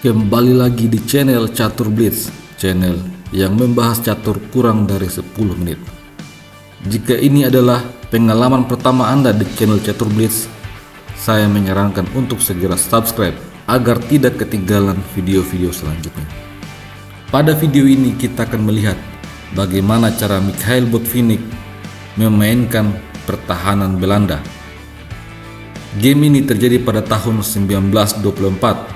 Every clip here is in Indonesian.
Kembali lagi di channel Catur Blitz, channel yang membahas catur kurang dari 10 menit. Jika ini adalah pengalaman pertama Anda di channel Catur Blitz, saya menyarankan untuk segera subscribe agar tidak ketinggalan video-video selanjutnya. Pada video ini kita akan melihat bagaimana cara Mikhail Botvinnik memainkan pertahanan Belanda. Game ini terjadi pada tahun 1924.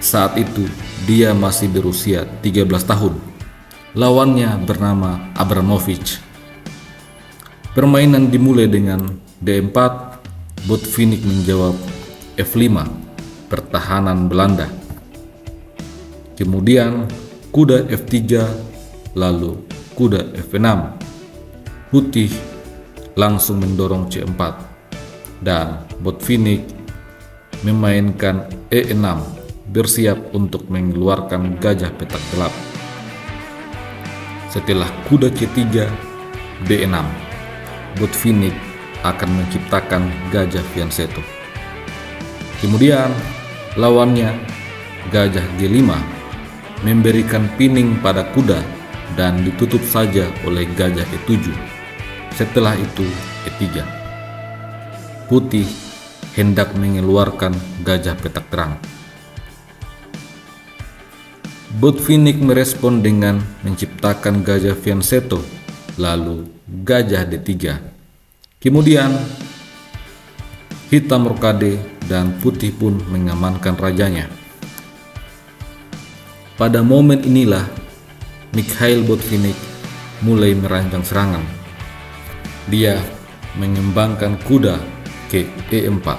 Saat itu dia masih berusia 13 tahun. Lawannya bernama Abramovich. Permainan dimulai dengan D4. Botvinnik menjawab F5, pertahanan Belanda. Kemudian kuda F3, lalu kuda F6. Putih langsung mendorong C4 dan Botvinnik memainkan E6, bersiap untuk mengeluarkan gajah petak gelap. Setelah kuda C3, D6, Botvinnik akan menciptakan gajah fianchetto. Kemudian lawannya gajah G5 memberikan pining pada kuda dan ditutup saja oleh gajah E7. Setelah itu E3. Putih hendak mengeluarkan gajah petak terang. Botvinnik merespon dengan menciptakan gajah fianchetto, lalu gajah D3. Kemudian hitam rokade dan putih pun mengamankan rajanya. Pada momen inilah Mikhail Botvinnik mulai merancang serangan. Dia mengembangkan kuda ke E4,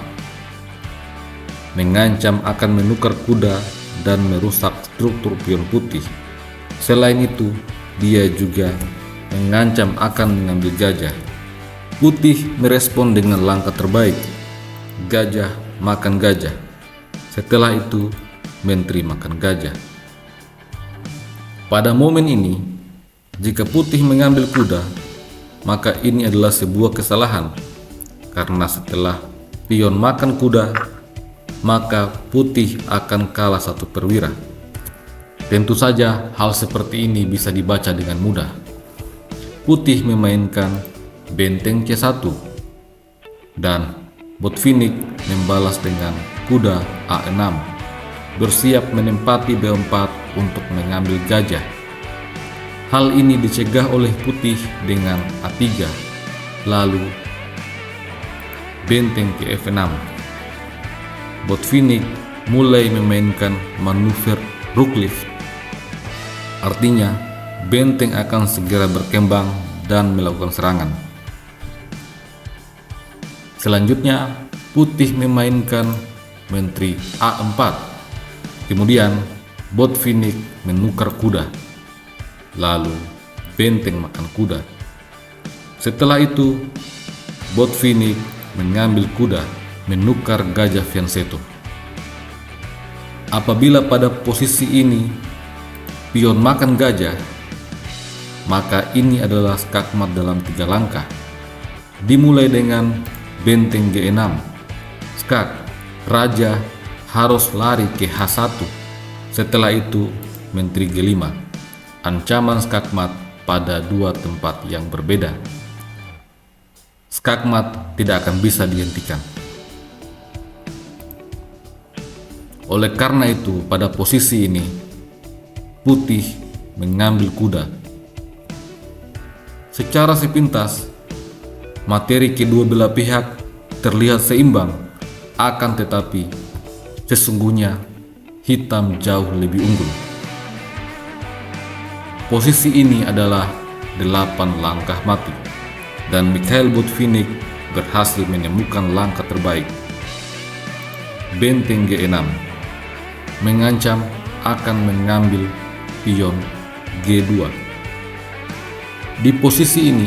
mengancam akan menukar kuda dan merusak struktur pion putih. Selain itu, dia juga mengancam akan mengambil gajah. Putih merespon dengan langkah terbaik, gajah makan gajah. Setelah itu, menteri makan gajah. Pada momen ini, jika putih mengambil kuda, maka ini adalah sebuah kesalahan, karena setelah pion makan kuda, maka putih akan kalah 1 perwira. Tentu saja hal seperti ini bisa dibaca dengan mudah. Putih memainkan benteng C1 dan Botvinnik membalas dengan kuda A6, bersiap menempati B4 untuk mengambil gajah. Hal ini dicegah oleh putih dengan A3, lalu benteng ke F6. Botvinnik mulai memainkan manuver Rookleaf. Artinya, benteng akan segera berkembang dan melakukan serangan. Selanjutnya, putih memainkan menteri A4. Kemudian, Botvinnik menukar kuda. Lalu, benteng makan kuda. Setelah itu, Botvinnik mengambil kuda, menukar gajah fianchetto. Apabila pada posisi ini pion makan gajah, maka ini adalah skakmat dalam 3 langkah. Dimulai dengan benteng G6. Skak, raja harus lari ke H1. Setelah itu menteri G5. Ancaman skakmat pada 2 tempat yang berbeda. Skakmat tidak akan bisa dihentikan. Oleh karena itu, pada posisi ini, putih mengambil kuda. Secara sepintas, materi kedua belah pihak terlihat seimbang, akan tetapi sesungguhnya hitam jauh lebih unggul. Posisi ini adalah 8 langkah mati, dan Mikhail Botvinnik berhasil menemukan langkah terbaik. Benteng G6 mengancam akan mengambil pion G2. Di posisi ini,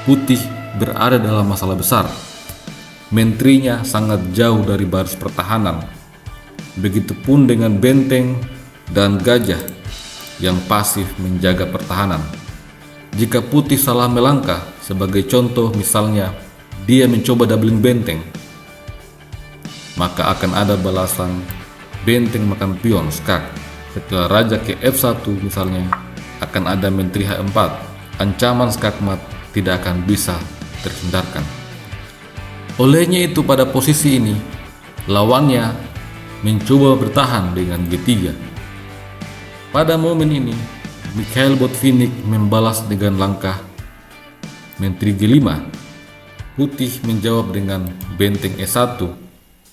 putih berada dalam masalah besar. Menterinya sangat jauh dari baris pertahanan. Begitupun dengan benteng dan gajah yang pasif menjaga pertahanan. Jika putih salah melangkah, sebagai contoh misalnya dia mencoba doubling benteng, maka akan ada balasan benteng makan pion skak. Setelah raja ke F1 misalnya, akan ada menteri H4. Ancaman skakmat tidak akan bisa terhindarkan. Olehnya itu pada posisi ini, lawannya mencoba bertahan dengan G3. Pada momen ini, Mikhail Botvinnik membalas dengan langkah menteri G5. Putih menjawab dengan benteng E1,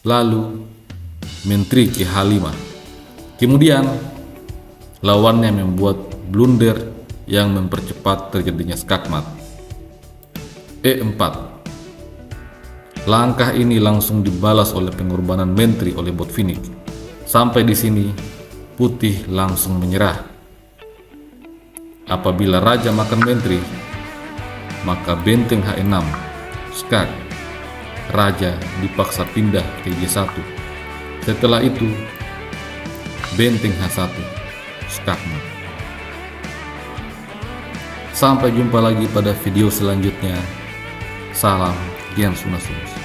lalu menteri ke H5. Kemudian, lawannya membuat blunder yang mempercepat terjadinya skakmat. E4. Langkah ini langsung dibalas oleh pengorbanan menteri oleh Botvinnik. Sampai di sini, Putih langsung menyerah. Apabila raja makan menteri, maka benteng H6, skak, raja dipaksa pindah ke G1. Setelah itu, benteng H1, skakmat. Sampai jumpa lagi pada video selanjutnya. Salam Gian Sunasus.